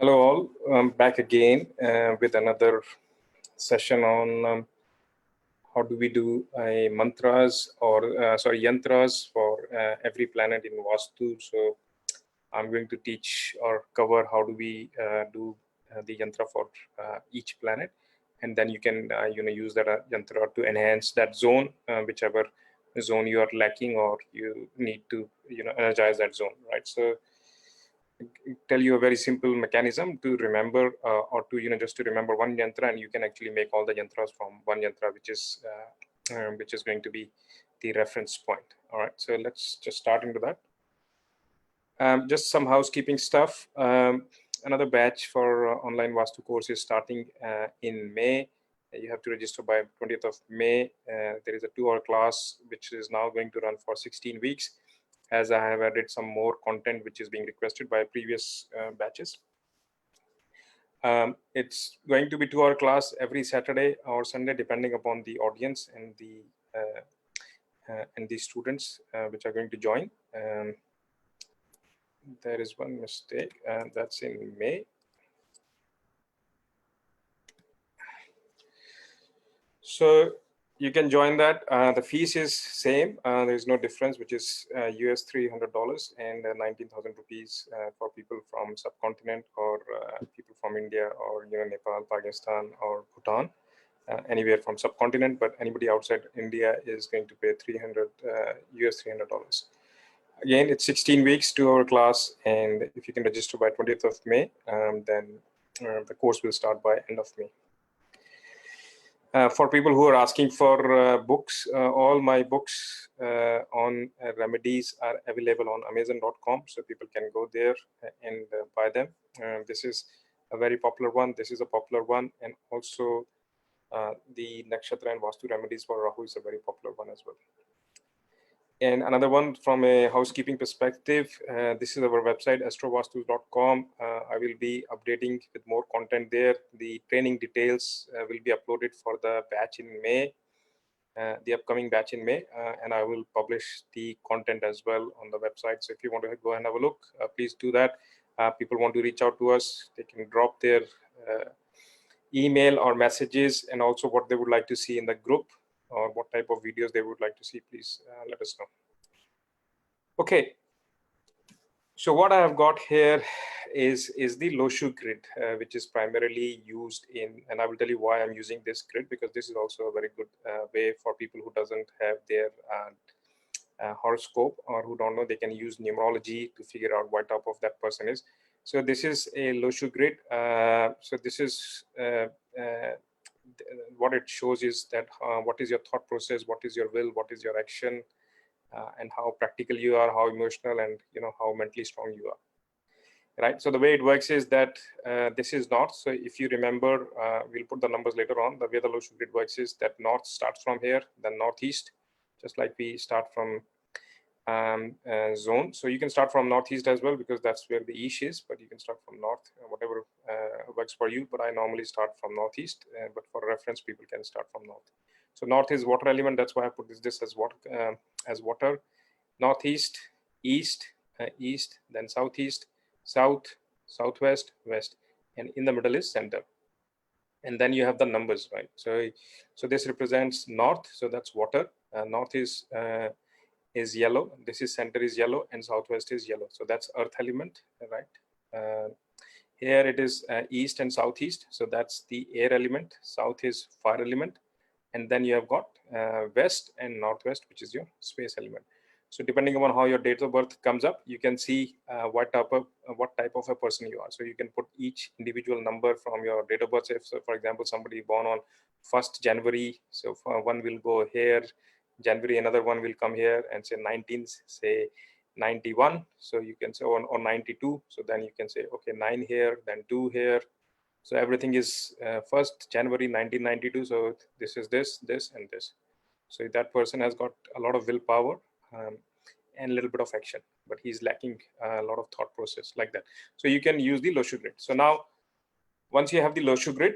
Hello all, I'm back again with another session on how do we do mantras or yantras for every planet in Vastu. So I'm going to teach or cover how do we do the yantra for each planet, and then you can use that yantra to enhance that zone, whichever zone you are lacking or you need to energize that zone, right? So tell you a very simple mechanism to remember or to just to remember one yantra, and you can actually make all the yantras from one yantra, which is going to be the reference point. All right, so let's just start into that. Just some housekeeping stuff. Another batch for online Vastu course is starting in May. You have to register by 20th of May. There is a 2-hour class which is now going to run for 16 weeks, as I have added some more content which is being requested by previous batches. It's going to be 2-hour class every Saturday or Sunday, depending upon the audience and the students which are going to join. There is one mistake, and that's in May. So you can join that. The fees is same. There is no difference, which is US $300 and 19,000 rupees for people from subcontinent or people from India or Nepal, Pakistan, or Bhutan. Anywhere from subcontinent, but anybody outside India is going to pay US $300. Again, it's 16 weeks, 2-hour class, and if you can register by 20th of May, then the course will start by end of May. For people who are asking for books, all my books on remedies are available on Amazon.com, so people can go there and buy them. This is a very popular one. This is a popular one, and also the Nakshatra and Vastu remedies for Rahu is a very popular one as well. And another one from a housekeeping perspective, this is our website, astrovastus.com. I will be updating with more content there. The training details will be uploaded for the batch in May, the upcoming batch in May, and I will publish the content as well on the website. So if you want to go and have a look, please do that. People want to reach out to us, they can drop their email or messages, and also what they would like to see in the group, or what type of videos they would like to see, please let us know. Okay, so what I have got here is the Loshu grid, which is primarily used in, and I will tell you why I'm using this grid, because this is also a very good way for people who doesn't have their horoscope or who don't know. They can use numerology to figure out what type of that person is. So this is a Loshu grid. So this is what it shows is that what is your thought process, what is your will, what is your action, and how practical you are, how emotional, and how mentally strong you are. Right. So the way it works is that this is north. So if you remember, we'll put the numbers later on. The way the Loshu grid works is that north starts from here, then northeast, just like we start from zone. So you can start from northeast as well, because that's where the east is, but you can start from north, whatever works for you. But I normally start from northeast, but for reference, people can start from north. So north is water element. That's why I put this as water. Northeast, east, east, then southeast, south, southwest, west, and in the middle is center. And then you have the numbers, right? So this represents north. So that's water. North is yellow. This is center is yellow, and southwest is yellow. So that's earth element, right? Here it is east and southeast. So that's the air element. South is fire element. And then you have got west and northwest, which is your space element. So depending upon how your date of birth comes up, you can see what type of a person you are. So you can put each individual number from your date of birth. So for example, somebody born on 1st January, so one will go here, January, another one will come here, and say 19th, say 91. So you can say or 92. So then you can say, okay, 9 here, then 2 here. So everything is 1st January 1992. So this is this, and this. So that person has got a lot of willpower and a little bit of action, but he's lacking a lot of thought process like that. So you can use the Loshu grid. So now, once you have the Loshu grid,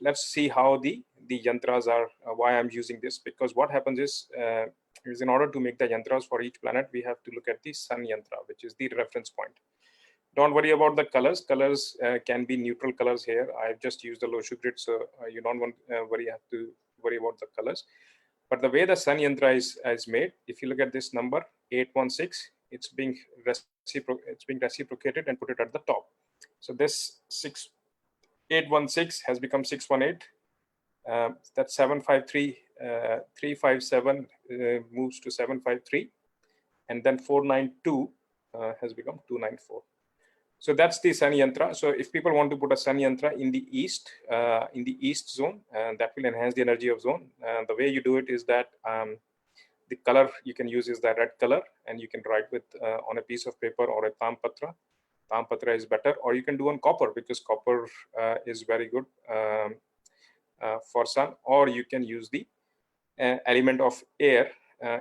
let's see how the yantras are, why I'm using this. Because what happens is in order to make the yantras for each planet, we have to look at the sun yantra, which is the reference point. Don't worry about the colors. Colors can be neutral colors here. I've just used the Loshu grid, so you don't want have to worry about the colors. But the way the Sun Yantra is made, if you look at this number 816, it's being reciprocated and put it at the top. So this 816 has become 618. That 753 357 moves to 753, and then 492 has become 294. So that's the Sun Yantra. So if people want to put a Sun Yantra in the east zone, that will enhance the energy of zone. The way you do it is that the color you can use is the red color, and you can write with on a piece of paper or a tampatra. Tampatra is better, or you can do on copper, because copper is very good for sun, or you can use the element of air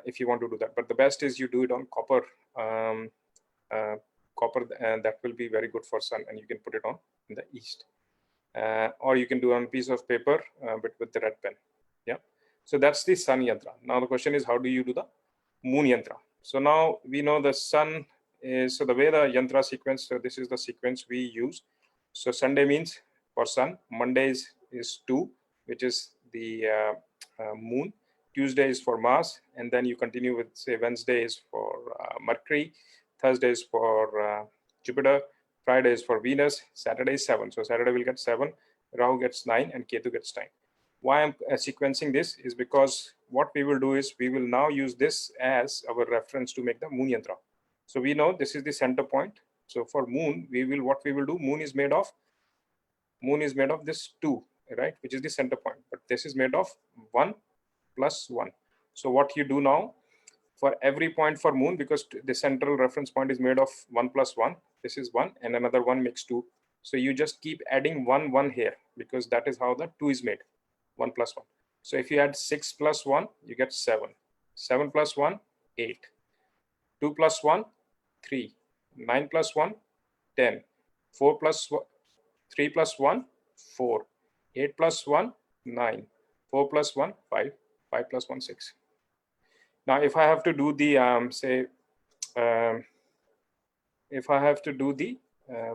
if you want to do that. But the best is you do it on copper. Copper, and that will be very good for sun, and you can put it on in the east, or you can do on a piece of paper, but with the red pen. Yeah, so that's the Sun Yantra. Now the question is, how do you do the Moon Yantra? So now we know the sun is, so the way the Yantra sequence, so this is the sequence we use. So Sunday means for sun, Monday is 2, which is the moon, Tuesday is for Mars, and then you continue with, say, Wednesday is for Mercury, Thursday is for Jupiter, Friday is for Venus, Saturday is 7. So Saturday will get 7, Rahu gets 9, and Ketu gets 9. Why I'm sequencing this is because what we will do is we will now use this as our reference to make the Moon Yantra. So we know this is the center point. So for moon, what we will do, moon is made of this 2, right, which is the center point. But this is made of 1 plus 1. So what you do now, for every point for moon, because the central reference point is made of 1 plus 1, this is 1, and another 1 makes 2. So you just keep adding 1, 1 here, because that is how the 2 is made, 1 plus 1. So if you add 6 plus 1, you get 7. 7 plus 1, 8. 2 plus 1, 3. 9 plus 1, 10. 4 plus 1, 3 plus 1, 4. 8 plus 1, 9. 4 plus 1, 5. 5 plus 1, 6. Now, if I have to do the, if I have to do the,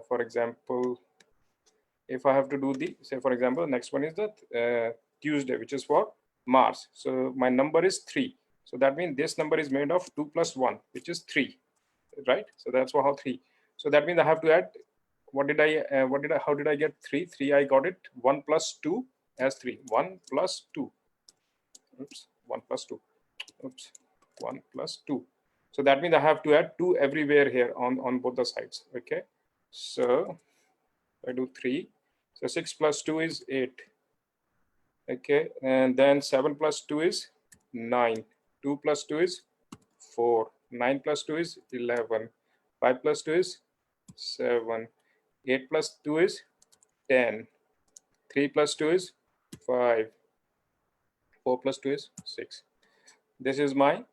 for example, if I have to do the, say, for example, next one is the Tuesday, which is for Mars. So my number is 3. So that means this number is made of 2 plus 1, which is 3, right? So that's how 3. So that means I have to add, how did I get 3? 3, I got it 1 plus 2 as 3. 1 plus 2. Oops, 1 plus 2. Oops, 1 plus 2. So that means I have to add 2 everywhere here on both the sides. Okay, so I do 3. So 6 plus 2 is 8. Okay, and then 7 plus 2 is 9. 2 plus 2 is 4. 9 plus 2 is 11. 5 plus 2 is 7. 8 plus 2 is 10. 3 plus 2 is 5. 4 plus 2 is 6. This is my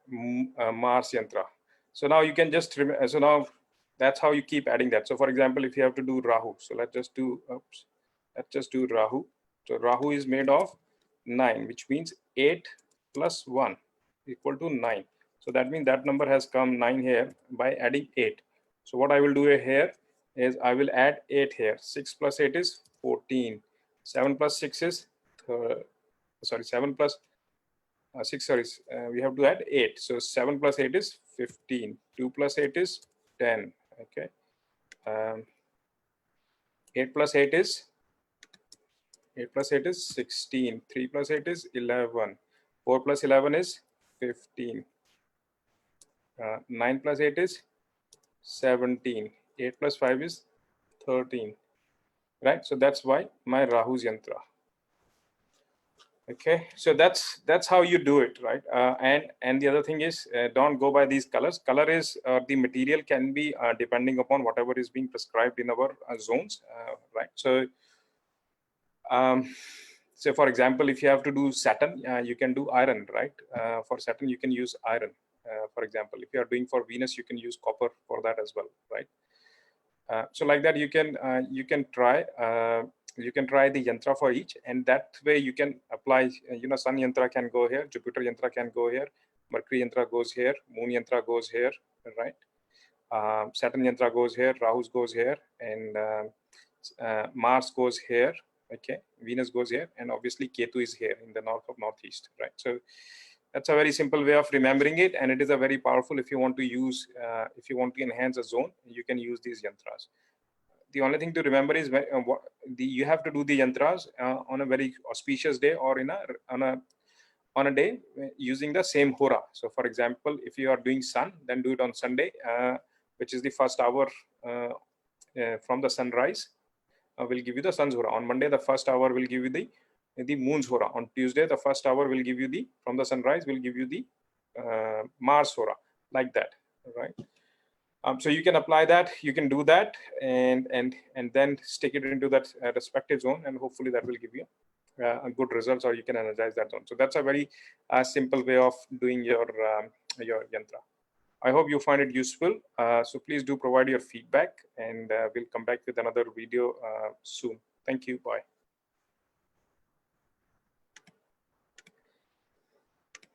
Mars Yantra. So now you can just remember. So now that's how you keep adding that. So for example, if you have to do Rahu, so let's just do Rahu. So Rahu is made of 9, which means 8 plus 1 equal to 9. So that means that number has come 9 here by adding 8. So what I will do here is I will add 8 here. 6 plus 8 is 14. 7 plus 6 is 7 plus 6, sorry, we have to add 8. So 7 plus 8 is 15. 2 plus 8 is 10. Okay. 8 plus 8 is 16. 3 plus 8 is 11. 4 plus 11 is 15. 9 plus 8 is 17. 8 plus 5 is 13. Right. So that's why my Rahu's Yantra. Okay, so that's how you do it, right? And the other thing is, don't go by these colors. Color is the material can be depending upon whatever is being prescribed in our zones, right? So, say for example, if you have to do Saturn, you can do iron, right? For Saturn, you can use iron. For example, if you are doing for Venus, you can use copper for that as well, right? So like that, you can try. You can try the yantra for each, and that way you can apply, Sun Yantra can go here, Jupiter Yantra can go here, Mercury Yantra goes here, Moon Yantra goes here, right? Saturn Yantra goes here, Rahu's goes here, and Mars goes here, okay? Venus goes here, and obviously Ketu is here in the north of northeast, right? So that's a very simple way of remembering it, and it is a very powerful. If you want to use, if you want to enhance a zone, you can use these yantras. The only thing to remember is you have to do the yantras on a very auspicious day or on a day using the same hora. So for example, if you are doing sun, then do it on Sunday, which is the first hour from the sunrise, will give you the sun's hora. On Monday, the first hour will give you the moon's hora. On Tuesday, the first hour will give you from the sunrise will give you the Mars hora, like that, right? So you can apply that, you can do that, and then stick it into that respective zone, and hopefully that will give you good results, or you can energize that zone. So that's a very simple way of doing your yantra. I hope you find it useful. So please do provide your feedback, and we'll come back with another video soon. Thank you. Bye.